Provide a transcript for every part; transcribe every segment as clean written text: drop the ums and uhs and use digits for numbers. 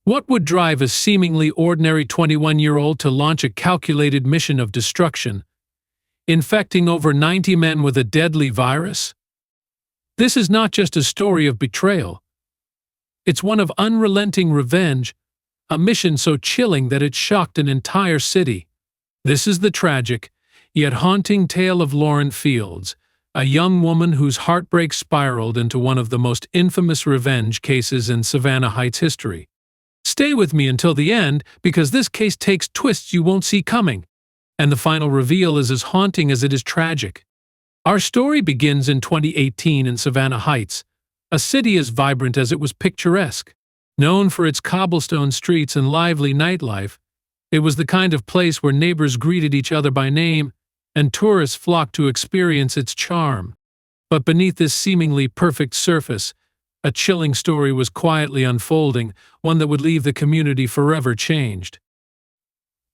What would drive a seemingly ordinary 21-year-old to launch a calculated mission of destruction, infecting over 90 men with a deadly virus? This is not just a story of betrayal. It's one of unrelenting revenge, a mission so chilling that it shocked an entire city. This is the tragic, yet haunting tale of Lauren Fields, a young woman whose heartbreak spiraled into one of the most infamous revenge cases in Savannah Heights history. Stay with me until the end, because this case takes twists you won't see coming, and the final reveal is as haunting as it is tragic. Our story begins in 2018 in Savannah Heights, a city as vibrant as it was picturesque. Known for its cobblestone streets and lively nightlife, it was the kind of place where neighbors greeted each other by name, and tourists flocked to experience its charm. But beneath this seemingly perfect surface, a chilling story was quietly unfolding, one that would leave the community forever changed.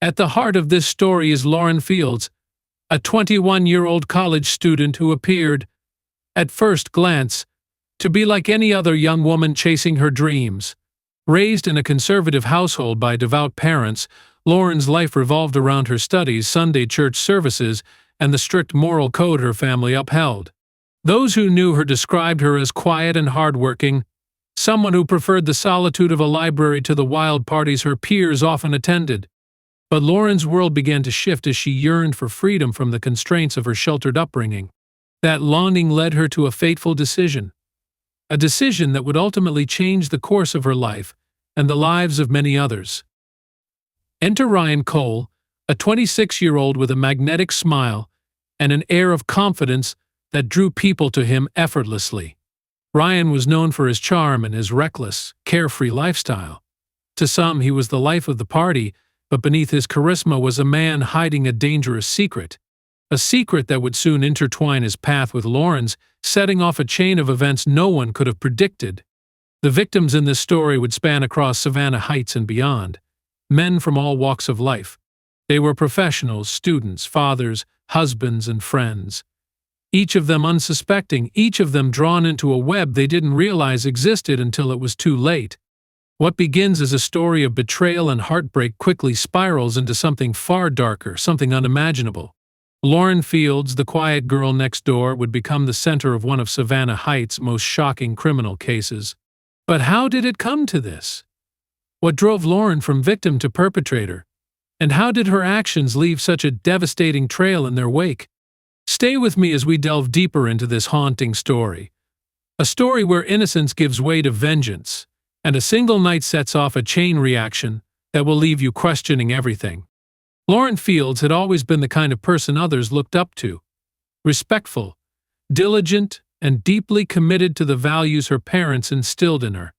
At the heart of this story is Lauren Fields, a 21-year-old college student who appeared, at first glance, to be like any other young woman chasing her dreams. Raised in a conservative household by devout parents, Lauren's life revolved around her studies, Sunday church services, and the strict moral code her family upheld. Those who knew her described her as quiet and hardworking, someone who preferred the solitude of a library to the wild parties her peers often attended. But Lauren's world began to shift as she yearned for freedom from the constraints of her sheltered upbringing. That longing led her to a fateful decision. A decision that would ultimately change the course of her life and the lives of many others. Enter Ryan Cole, a 26-year-old with a magnetic smile and an air of confidence that drew people to him effortlessly. Ryan was known for his charm and his reckless, carefree lifestyle. To some, he was the life of the party, but beneath his charisma was a man hiding a dangerous secret. A secret that would soon intertwine his path with Lauren's, setting off a chain of events no one could have predicted. The victims in this story would span across Savannah Heights and beyond. Men from all walks of life. They were professionals, students, fathers, husbands, and friends. Each of them unsuspecting, each of them drawn into a web they didn't realize existed until it was too late. What begins as a story of betrayal and heartbreak quickly spirals into something far darker, something unimaginable. Lauren Fields, the quiet girl next door, would become the center of one of Savannah Heights' most shocking criminal cases. But how did it come to this? What drove Lauren from victim to perpetrator? And how did her actions leave such a devastating trail in their wake? Stay with me as we delve deeper into this haunting story. A story where innocence gives way to vengeance, and a single night sets off a chain reaction that will leave you questioning everything. Lauren Fields had always been the kind of person others looked up to. Respectful, diligent, and deeply committed to the values her parents instilled in her.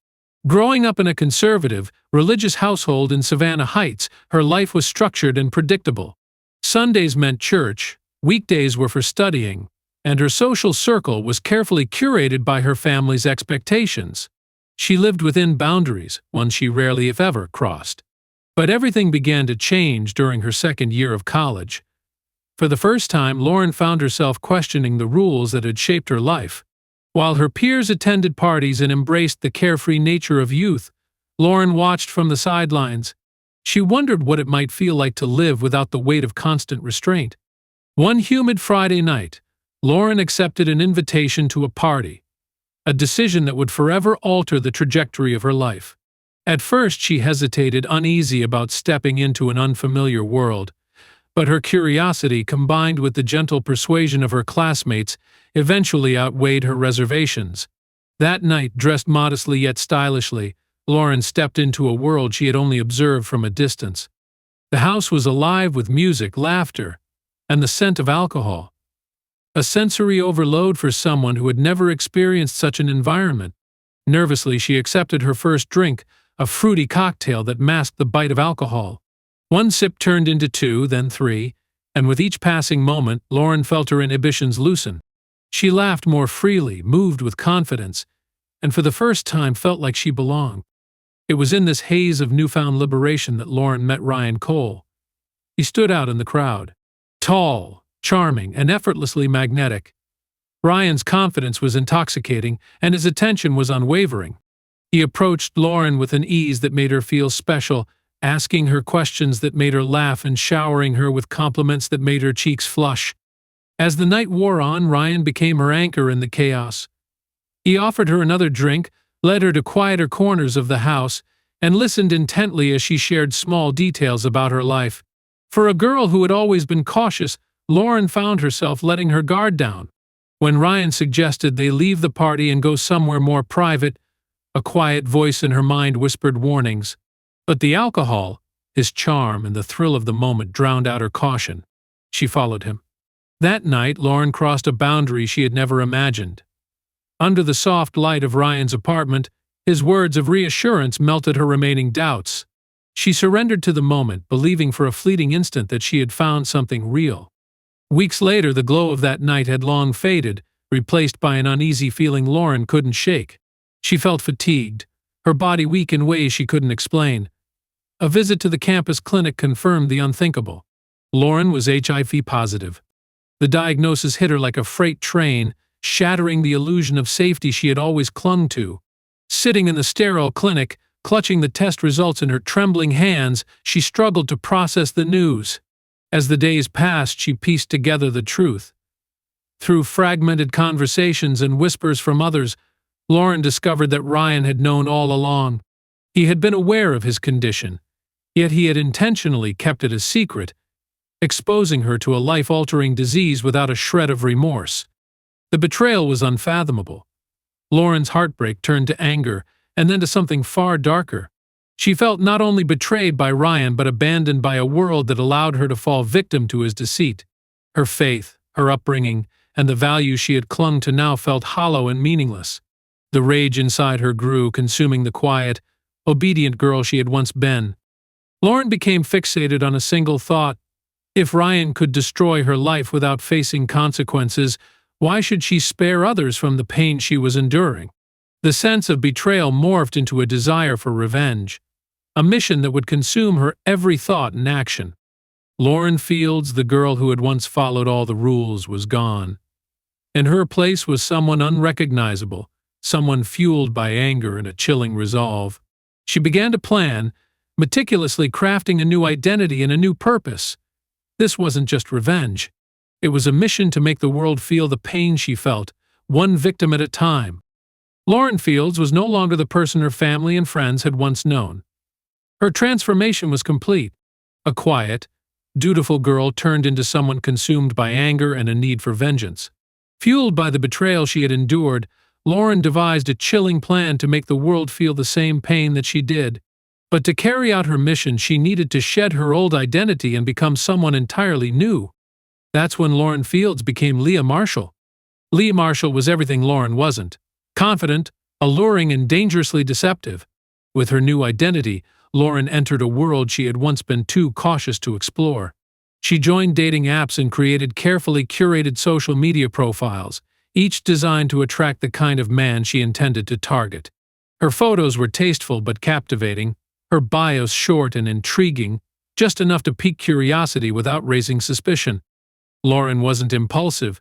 Growing up in a conservative, religious household in Savannah Heights, her life was structured and predictable. Sundays meant church, weekdays were for studying, and her social circle was carefully curated by her family's expectations. She lived within boundaries, ones she rarely if ever crossed. But everything began to change during her second year of college. For the first time, Lauren found herself questioning the rules that had shaped her life. While her peers attended parties and embraced the carefree nature of youth, Lauren watched from the sidelines. She wondered what it might feel like to live without the weight of constant restraint. One humid Friday night, Lauren accepted an invitation to a party, a decision that would forever alter the trajectory of her life. At first, she hesitated, uneasy about stepping into an unfamiliar world, but her curiosity, combined with the gentle persuasion of her classmates, eventually outweighed her reservations. That night, dressed modestly yet stylishly, Lauren stepped into a world she had only observed from a distance. The house was alive with music, laughter, and the scent of alcohol. A sensory overload for someone who had never experienced such an environment. Nervously, she accepted her first drink, a fruity cocktail that masked the bite of alcohol. One sip turned into two, then three, and with each passing moment, Lauren felt her inhibitions loosen. She laughed more freely, moved with confidence, and for the first time felt like she belonged. It was in this haze of newfound liberation that Lauren met Ryan Cole. He stood out in the crowd. Tall, charming, and effortlessly magnetic. Ryan's confidence was intoxicating, and his attention was unwavering. He approached Lauren with an ease that made her feel special, asking her questions that made her laugh and showering her with compliments that made her cheeks flush. As the night wore on, Ryan became her anchor in the chaos. He offered her another drink, led her to quieter corners of the house, and listened intently as she shared small details about her life. For a girl who had always been cautious, Lauren found herself letting her guard down. When Ryan suggested they leave the party and go somewhere more private, a quiet voice in her mind whispered warnings. But the alcohol, his charm, and the thrill of the moment drowned out her caution. She followed him. That night, Lauren crossed a boundary she had never imagined. Under the soft light of Ryan's apartment, his words of reassurance melted her remaining doubts. She surrendered to the moment, believing for a fleeting instant that she had found something real. Weeks later, the glow of that night had long faded, replaced by an uneasy feeling Lauren couldn't shake. She felt fatigued, her body weak in ways she couldn't explain. A visit to the campus clinic confirmed the unthinkable. Lauren was HIV positive. The diagnosis hit her like a freight train, shattering the illusion of safety she had always clung to. Sitting in the sterile clinic, clutching the test results in her trembling hands, she struggled to process the news. As the days passed, she pieced together the truth. Through fragmented conversations and whispers from others, Lauren discovered that Ryan had known all along. He had been aware of his condition, yet he had intentionally kept it a secret, exposing her to a life-altering disease without a shred of remorse. The betrayal was unfathomable. Lauren's heartbreak turned to anger, and then to something far darker. She felt not only betrayed by Ryan but abandoned by a world that allowed her to fall victim to his deceit. Her faith, her upbringing, and the values she had clung to now felt hollow and meaningless. The rage inside her grew, consuming the quiet, obedient girl she had once been. Lauren became fixated on a single thought. If Ryan could destroy her life without facing consequences, why should she spare others from the pain she was enduring? The sense of betrayal morphed into a desire for revenge, a mission that would consume her every thought and action. Lauren Fields, the girl who had once followed all the rules, was gone. In her place was someone unrecognizable, someone fueled by anger and a chilling resolve. She began to plan, meticulously crafting a new identity and a new purpose. This wasn't just revenge. It was a mission to make the world feel the pain she felt, one victim at a time. Lauren Fields was no longer the person her family and friends had once known. Her transformation was complete. A quiet, dutiful girl turned into someone consumed by anger and a need for vengeance. Fueled by the betrayal she had endured, Lauren devised a chilling plan to make the world feel the same pain that she did. But to carry out her mission, she needed to shed her old identity and become someone entirely new. That's when Lauren Fields became Leah Marshall. Leah Marshall was everything Lauren wasn't. Confident, alluring, and dangerously deceptive. With her new identity, Lauren entered a world she had once been too cautious to explore. She joined dating apps and created carefully curated social media profiles, each designed to attract the kind of man she intended to target. Her photos were tasteful but captivating, her bios short and intriguing, just enough to pique curiosity without raising suspicion. Lauren wasn't impulsive.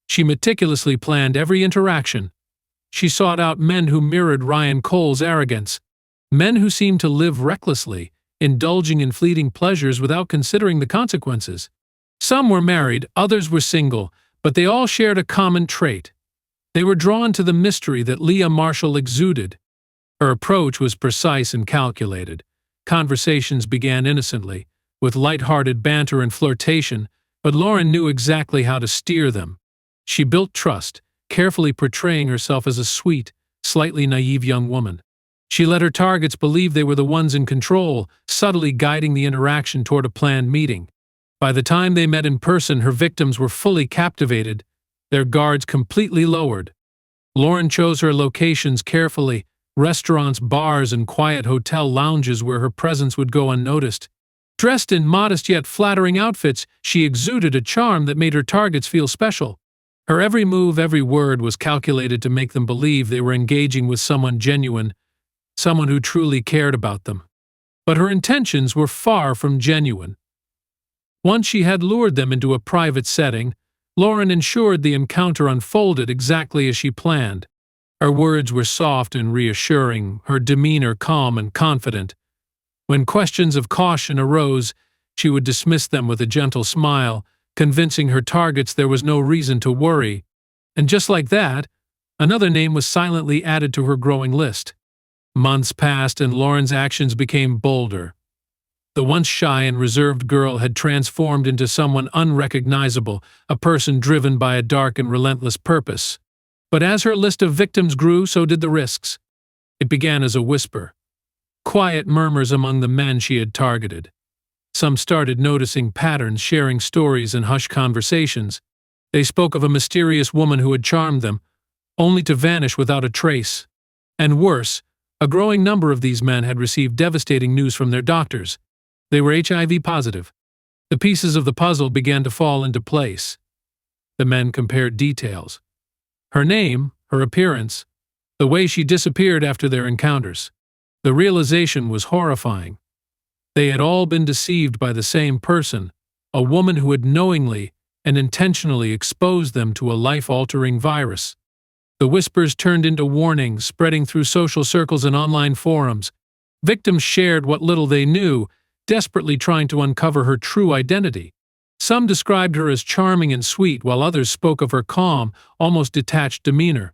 She meticulously planned every interaction. She sought out men who mirrored Ryan Cole's arrogance, men who seemed to live recklessly, indulging in fleeting pleasures without considering the consequences. Some were married, others were single, but they all shared a common trait. They were drawn to the mystery that Leah Marshall exuded. Her approach was precise and calculated. Conversations began innocently, with light-hearted banter and flirtation, but Lauren knew exactly how to steer them. She built trust, carefully portraying herself as a sweet, slightly naive young woman. She let her targets believe they were the ones in control, subtly guiding the interaction toward a planned meeting. By the time they met in person, her victims were fully captivated, their guards completely lowered. Lauren chose her locations carefully, restaurants, bars, and quiet hotel lounges where her presence would go unnoticed. Dressed in modest yet flattering outfits, she exuded a charm that made her targets feel special. Her every move, every word was calculated to make them believe they were engaging with someone genuine, someone who truly cared about them. But her intentions were far from genuine. Once she had lured them into a private setting, Lauren ensured the encounter unfolded exactly as she planned. Her words were soft and reassuring, her demeanor calm and confident. When questions of caution arose, she would dismiss them with a gentle smile, convincing her targets there was no reason to worry. And just like that, another name was silently added to her growing list. Months passed and Lauren's actions became bolder. The once shy and reserved girl had transformed into someone unrecognizable, a person driven by a dark and relentless purpose. But as her list of victims grew, so did the risks. It began as a whisper. Quiet murmurs among the men she had targeted. Some started noticing patterns, sharing stories and hushed conversations. They spoke of a mysterious woman who had charmed them, only to vanish without a trace. And worse, a growing number of these men had received devastating news from their doctors. They were HIV positive. The pieces of the puzzle began to fall into place. The men compared details. Her name, her appearance, the way she disappeared after their encounters. The realization was horrifying. They had all been deceived by the same person, a woman who had knowingly and intentionally exposed them to a life-altering virus. The whispers turned into warnings, spreading through social circles and online forums. Victims shared what little they knew, desperately trying to uncover her true identity. Some described her as charming and sweet, while others spoke of her calm, almost detached demeanor.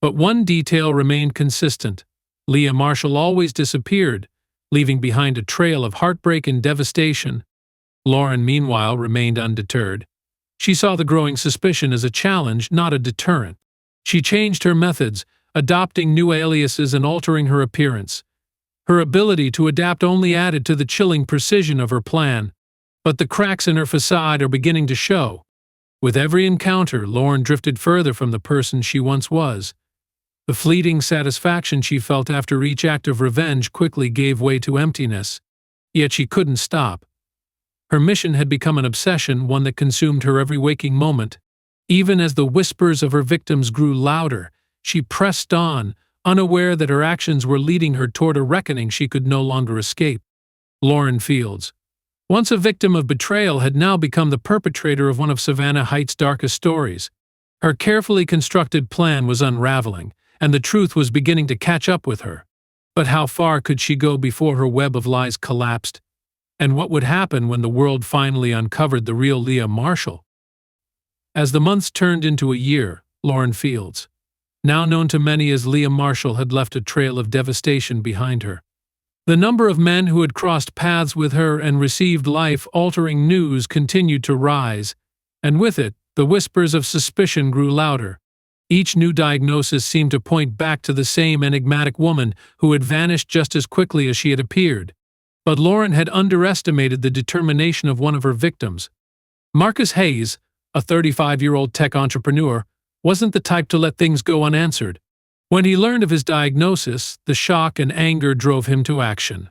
But one detail remained consistent. Leah Marshall always disappeared, leaving behind a trail of heartbreak and devastation. Lauren, meanwhile, remained undeterred. She saw the growing suspicion as a challenge, not a deterrent. She changed her methods, adopting new aliases and altering her appearance. Her ability to adapt only added to the chilling precision of her plan. But the cracks in her facade are beginning to show. With every encounter, Lauren drifted further from the person she once was. The fleeting satisfaction she felt after each act of revenge quickly gave way to emptiness. Yet she couldn't stop. Her mission had become an obsession, one that consumed her every waking moment. Even as the whispers of her victims grew louder, she pressed on, unaware that her actions were leading her toward a reckoning she could no longer escape. Lauren Fields, once a victim of betrayal, had now become the perpetrator of one of Savannah Heights' darkest stories. Her carefully constructed plan was unraveling, and the truth was beginning to catch up with her. But how far could she go before her web of lies collapsed? And what would happen when the world finally uncovered the real Leah Marshall? As the months turned into a year, Lauren Fields, now known to many as Leah Marshall, had left a trail of devastation behind her. The number of men who had crossed paths with her and received life-altering news continued to rise, and with it, the whispers of suspicion grew louder. Each new diagnosis seemed to point back to the same enigmatic woman who had vanished just as quickly as she had appeared. But Lauren had underestimated the determination of one of her victims. Marcus Hayes, a 35-year-old tech entrepreneur, wasn't the type to let things go unanswered. When he learned of his diagnosis, the shock and anger drove him to action.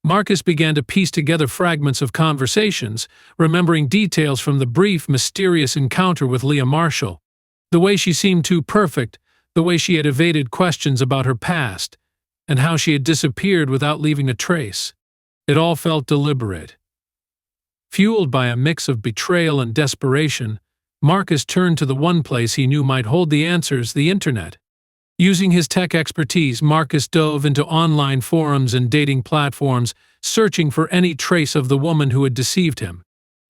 Marcus began to piece together fragments of conversations, remembering details from the brief, mysterious encounter with Leah Marshall. The way she seemed too perfect, the way she had evaded questions about her past, and how she had disappeared without leaving a trace. It all felt deliberate. Fueled by a mix of betrayal and desperation, Marcus turned to the one place he knew might hold the answers: the internet. Using his tech expertise, Marcus dove into online forums and dating platforms, searching for any trace of the woman who had deceived him.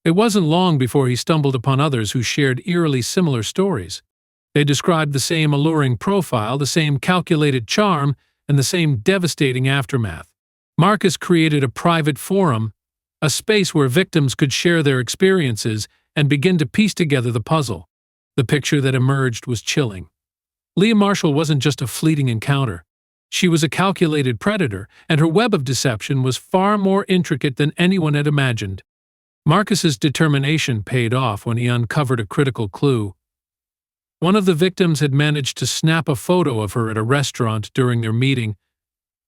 It wasn't long before he stumbled upon others who shared eerily similar stories. They described the same alluring profile, the same calculated charm, and the same devastating aftermath. Marcus created a private forum, a space where victims could share their experiences and begin to piece together the puzzle. The picture that emerged was chilling. Leah Marshall wasn't just a fleeting encounter. She was a calculated predator, and her web of deception was far more intricate than anyone had imagined. Marcus's determination paid off when he uncovered a critical clue. One of the victims had managed to snap a photo of her at a restaurant during their meeting,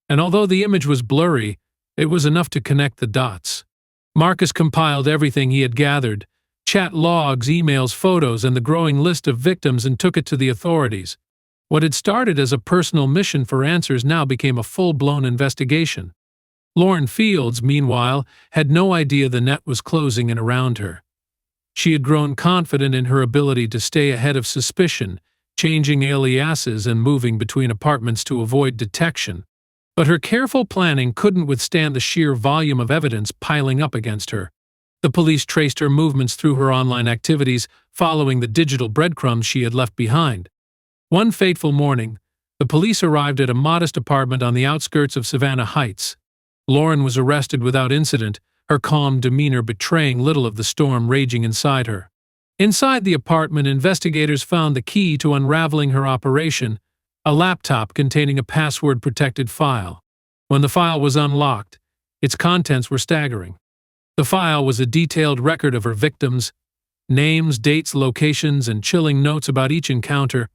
and although the image was blurry, it was enough to connect the dots. Marcus compiled everything he had gathered, chat logs, emails, photos, and the growing list of victims, and took it to the authorities. What had started as a personal mission for answers now became a full-blown investigation. Lauren Fields, meanwhile, had no idea the net was closing in around her. She had grown confident in her ability to stay ahead of suspicion, changing aliases and moving between apartments to avoid detection. But her careful planning couldn't withstand the sheer volume of evidence piling up against her. The police traced her movements through her online activities, following the digital breadcrumbs she had left behind. One fateful morning, the police arrived at a modest apartment on the outskirts of Savannah Heights. Lauren was arrested without incident, her calm demeanor betraying little of the storm raging inside her. Inside the apartment, investigators found the key to unraveling her operation, a laptop containing a password-protected file. When the file was unlocked, its contents were staggering. The file was a detailed record of her victims, names, dates, locations, and chilling notes about each encounter.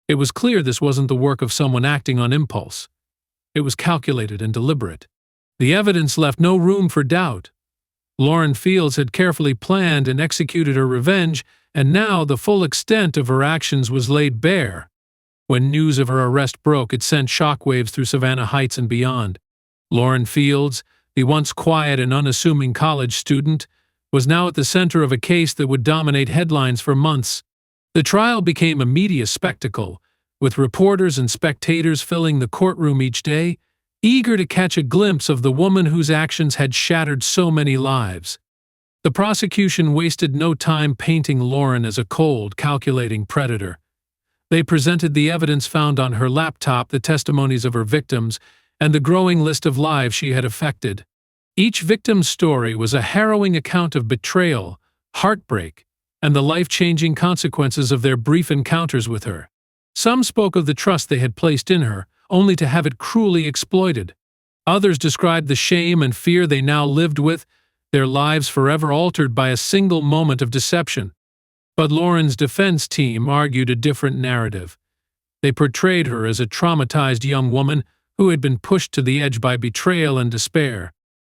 It was clear this wasn't the work of someone acting on impulse. It was calculated and deliberate. The evidence left no room for doubt. Lauren Fields had carefully planned and executed her revenge, and now the full extent of her actions was laid bare. When news of her arrest broke, it sent shockwaves through Savannah Heights and beyond. Lauren Fields, the once quiet and unassuming college student, was now at the center of a case that would dominate headlines for months. The trial became a media spectacle, with reporters and spectators filling the courtroom each day, eager to catch a glimpse of the woman whose actions had shattered so many lives. The prosecution wasted no time painting Lauren as a cold, calculating predator. They presented the evidence found on her laptop, the testimonies of her victims, and the growing list of lives she had affected. Each victim's story was a harrowing account of betrayal, heartbreak, and the life-changing consequences of their brief encounters with her. Some spoke of the trust they had placed in her, only to have it cruelly exploited. Others described the shame and fear they now lived with, their lives forever altered by a single moment of deception. But Lauren's defense team argued a different narrative. They portrayed her as a traumatized young woman who had been pushed to the edge by betrayal and despair.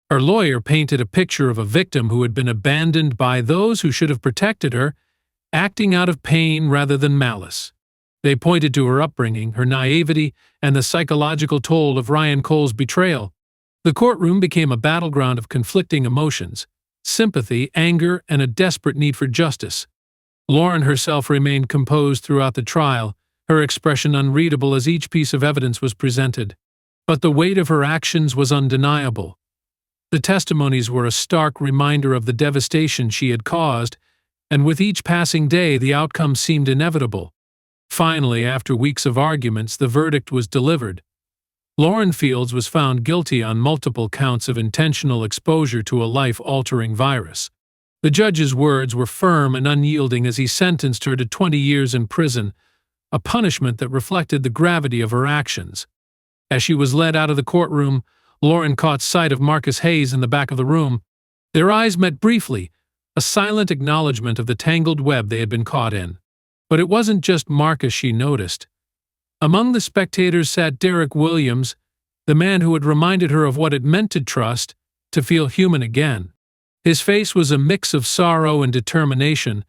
Her lawyer painted a picture of a victim who had been abandoned by those who should have protected her, acting out of pain rather than malice. They pointed to her upbringing, her naivety, and the psychological toll of Ryan Cole's betrayal. The courtroom became a battleground of conflicting emotions, sympathy, anger, and a desperate need for justice. Lauren herself remained composed throughout the trial, her expression unreadable as each piece of evidence was presented. But the weight of her actions was undeniable. The testimonies were a stark reminder of the devastation she had caused, and with each passing day the outcome seemed inevitable. Finally, after weeks of arguments, the verdict was delivered. Lauren Fields was found guilty on multiple counts of intentional exposure to a life-altering virus. The judge's words were firm and unyielding as he sentenced her to 20 years in prison, a punishment that reflected the gravity of her actions. As she was led out of the courtroom, Lauren caught sight of Marcus Hayes in the back of the room. Their eyes met briefly, a silent acknowledgement of the tangled web they had been caught in. But it wasn't just Marcus she noticed. Among the spectators sat Derek Williams, the man who had reminded her of what it meant to trust, to feel human again. His face was a mix of sorrow and determination,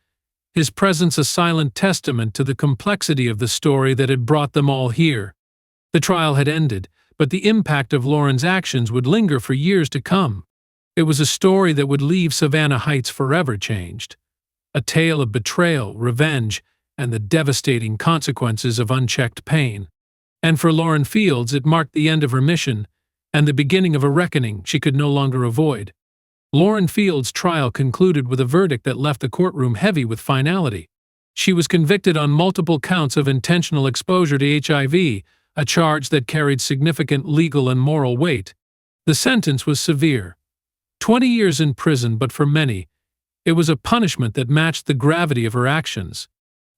his presence a silent testament to the complexity of the story that had brought them all here. The trial had ended, but the impact of Lauren's actions would linger for years to come. It was a story that would leave Savannah Heights forever changed. A tale of betrayal, revenge, and the devastating consequences of unchecked pain. And for Lauren Fields, it marked the end of her mission and the beginning of a reckoning she could no longer avoid. Lauren Fields' trial concluded with a verdict that left the courtroom heavy with finality. She was convicted on multiple counts of intentional exposure to HIV, a charge that carried significant legal and moral weight. The sentence was severe. 20 years in prison, but for many, it was a punishment that matched the gravity of her actions.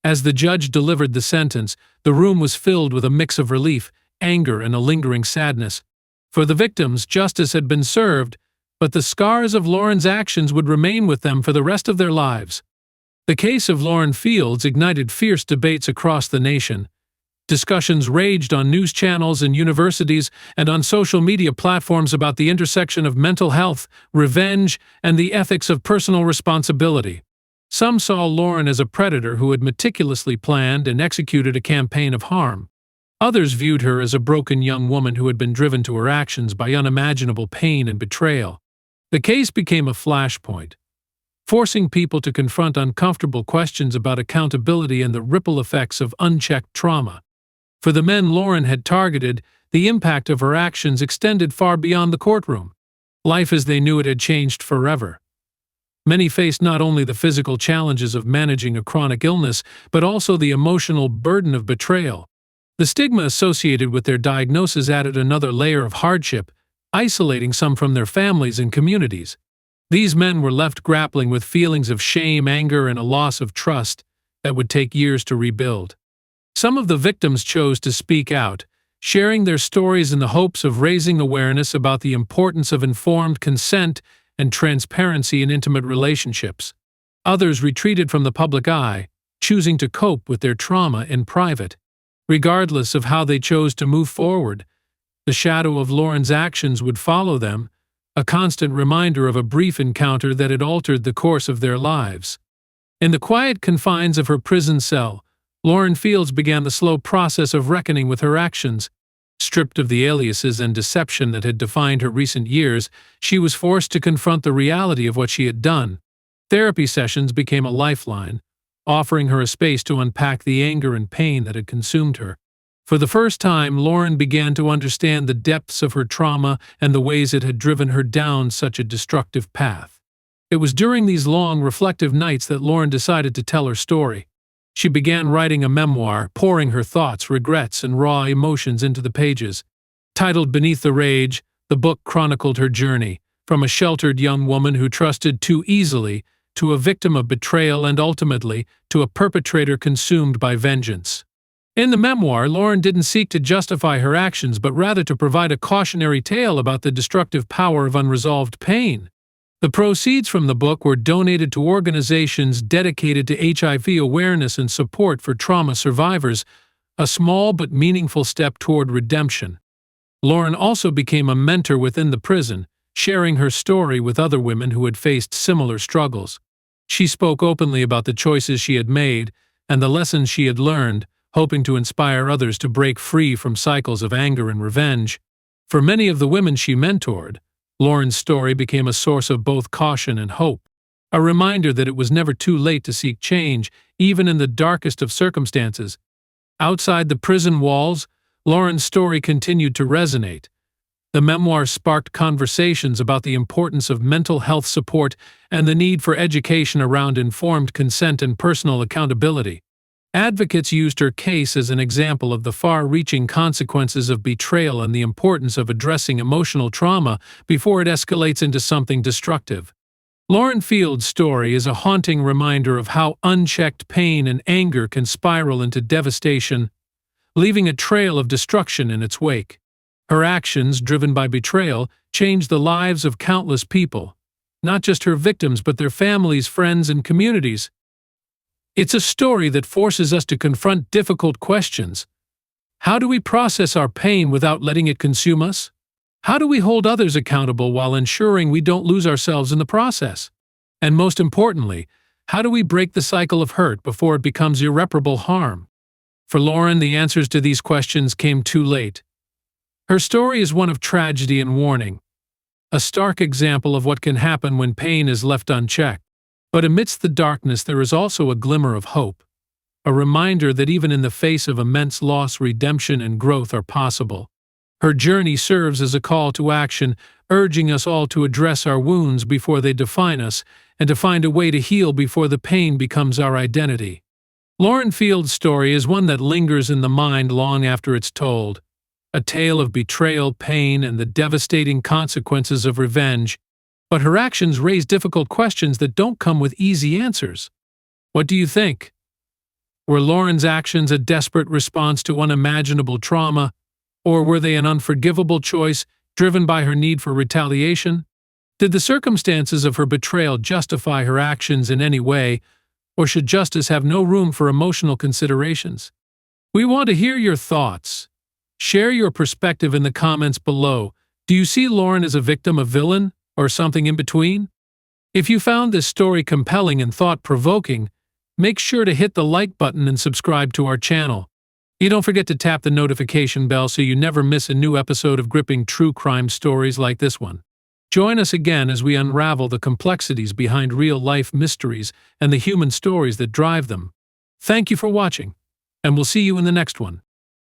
As the judge delivered the sentence, the room was filled with a mix of relief, anger, and a lingering sadness. For the victims, justice had been served, but the scars of Lauren's actions would remain with them for the rest of their lives. The case of Lauren Fields ignited fierce debates across the nation. Discussions raged on news channels and universities and on social media platforms about the intersection of mental health, revenge, and the ethics of personal responsibility. Some saw Lauren as a predator who had meticulously planned and executed a campaign of harm. Others viewed her as a broken young woman who had been driven to her actions by unimaginable pain and betrayal. The case became a flashpoint. forcing people to confront uncomfortable questions about accountability and the ripple effects of unchecked trauma. For the men Lauren had targeted, the impact of her actions extended far beyond the courtroom. Life as they knew it had changed forever. Many faced not only the physical challenges of managing a chronic illness, but also the emotional burden of betrayal. The stigma associated with their diagnosis added another layer of hardship, isolating some from their families and communities. These men were left grappling with feelings of shame, anger, and a loss of trust that would take years to rebuild. Some of the victims chose to speak out, sharing their stories in the hopes of raising awareness about the importance of informed consent and transparency in intimate relationships. Others retreated from the public eye, choosing to cope with their trauma in private. Regardless of how they chose to move forward, the shadow of Lauren's actions would follow them, a constant reminder of a brief encounter that had altered the course of their lives. In the quiet confines of her prison cell, Lauren Fields began the slow process of reckoning with her actions. Stripped of the aliases and deception that had defined her recent years, she was forced to confront the reality of what she had done. Therapy sessions became a lifeline, offering her a space to unpack the anger and pain that had consumed her. For the first time, Lauren began to understand the depths of her trauma and the ways it had driven her down such a destructive path. It was during these long, reflective nights that Lauren decided to tell her story. She began writing a memoir, pouring her thoughts, regrets, and raw emotions into the pages. Titled Beneath the Rage, the book chronicled her journey, from a sheltered young woman who trusted too easily to a victim of betrayal and ultimately to a perpetrator consumed by vengeance. In the memoir, Lauren didn't seek to justify her actions but rather to provide a cautionary tale about the destructive power of unresolved pain. The proceeds from the book were donated to organizations dedicated to HIV awareness and support for trauma survivors, a small but meaningful step toward redemption. Lauren also became a mentor within the prison, sharing her story with other women who had faced similar struggles. She spoke openly about the choices she had made and the lessons she had learned, hoping to inspire others to break free from cycles of anger and revenge. For many of the women she mentored, Lauren's story became a source of both caution and hope, a reminder that it was never too late to seek change, even in the darkest of circumstances. Outside the prison walls, Lauren's story continued to resonate. The memoir sparked conversations about the importance of mental health support and the need for education around informed consent and personal accountability. Advocates used her case as an example of the far-reaching consequences of betrayal and the importance of addressing emotional trauma before it escalates into something destructive. Lauren Fields' story is a haunting reminder of how unchecked pain and anger can spiral into devastation, leaving a trail of destruction in its wake. Her actions, driven by betrayal, changed the lives of countless people, not just her victims but their families, friends, and communities. It's a story that forces us to confront difficult questions. How do we process our pain without letting it consume us? How do we hold others accountable while ensuring we don't lose ourselves in the process? And most importantly, how do we break the cycle of hurt before it becomes irreparable harm? For Lauren, the answers to these questions came too late. Her story is one of tragedy and warning, a stark example of what can happen when pain is left unchecked. But amidst the darkness there is also a glimmer of hope, a reminder that even in the face of immense loss, redemption and growth are possible. Her journey serves as a call to action, urging us all to address our wounds before they define us, and to find a way to heal before the pain becomes our identity. Lauren Fields' story is one that lingers in the mind long after it's told, a tale of betrayal, pain, and the devastating consequences of revenge. But her actions raise difficult questions that don't come with easy answers. What do you think? Were Lauren's actions a desperate response to unimaginable trauma, or were they an unforgivable choice driven by her need for retaliation? Did the circumstances of her betrayal justify her actions in any way, or should justice have no room for emotional considerations? We want to hear your thoughts. Share your perspective in the comments below. Do you see Lauren as a victim, a villain, or something in between? If you found this story compelling and thought-provoking, make sure to hit the like button and subscribe to our channel. You don't forget to tap the notification bell so you never miss a new episode of gripping true crime stories like this one. Join us again as we unravel the complexities behind real-life mysteries and the human stories that drive them. Thank you for watching, and we'll see you in the next one.